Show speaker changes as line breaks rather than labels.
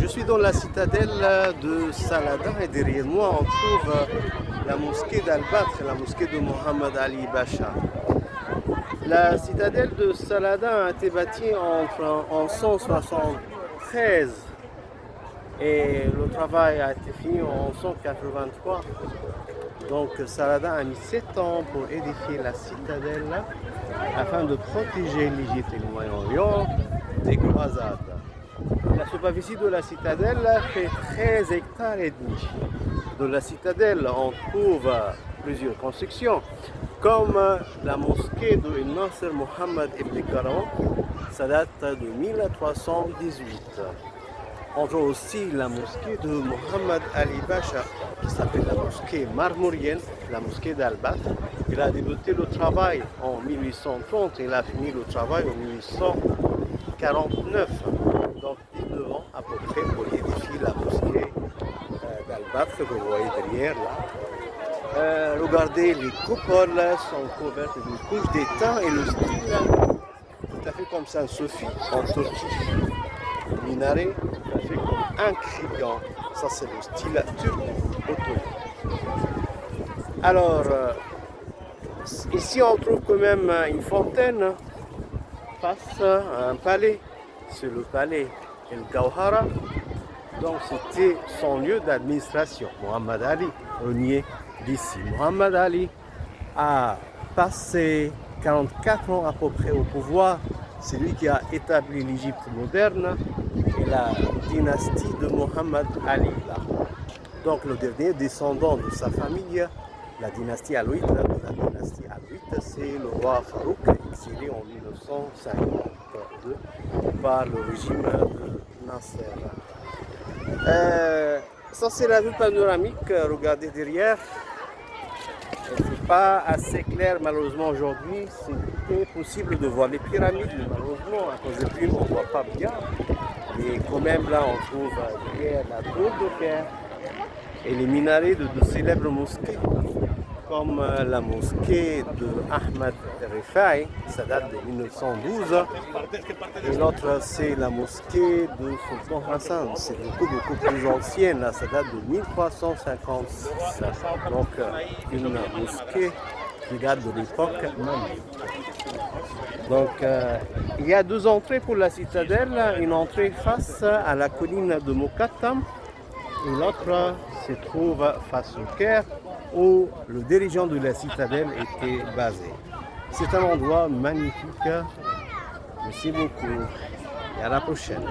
Je suis dans la citadelle de Saladin et derrière moi on trouve la mosquée d'Al-Badr, la mosquée de Mohammed Ali Bacha. La citadelle de Saladin a été bâtie en 173 et le travail a été fini en 183. Donc Saladin a mis 7 ans pour édifier la citadelle afin de protéger l'Égypte et le Moyen-Orient des croisades. La superficie de la citadelle fait 13 hectares et demi. De la citadelle, on trouve plusieurs constructions, comme la mosquée de Nasser Mohammed ibn Karam, ça date de 1318. On trouve aussi la mosquée de Mohammed Ali Bacha, qui s'appelle la mosquée marmourienne, la mosquée d'Al-Badr. Il a débuté le travail en 1830 et il a fini le travail en 1849. Donc 19 ans à peu près pour édifier la mosquée d'Al-Badr que vous voyez derrière là. Regardez, les coupoles sont couvertes d'une couche d'étain et le style tout à fait comme ça se fait en Turquie. Le minaret tout à fait comme un criant, ça c'est le style turc ottoman. Alors ici on trouve quand même une fontaine face à un palais, c'est le palais El Gawhara. Donc c'était son lieu d'administration. Mohammed Ali renié d'ici. Mohammed Ali a passé 44 ans à peu près au pouvoir. C'est lui qui a établi l'Égypte moderne et la dynastie de Mohammed Ali. Là. Donc le dernier descendant de sa famille, la dynastie alawite, c'est le roi Farouk, exilé en 1952 par le régime de Nasser. Ça c'est la vue panoramique, regardez derrière. C'est pas assez clair malheureusement aujourd'hui, c'était possible de voir les pyramides, mais malheureusement à cause des plumes on ne voit pas bien. Mais quand même là on trouve derrière la tour de pierre et les minarets de célèbres mosquées, comme la mosquée de Ahmed Rifai, ça date de 1912, et l'autre c'est la mosquée de Sultan Hassan, c'est beaucoup plus ancienne, là, ça date de 1356, donc une mosquée qui date de l'époque mamelouk. Donc il y a deux entrées pour la citadelle, une entrée face à la colline de Mokattam et l'autre se trouve face au Caire, où le dirigeant de la citadelle était basé. C'est un endroit magnifique. Merci beaucoup et à la prochaine.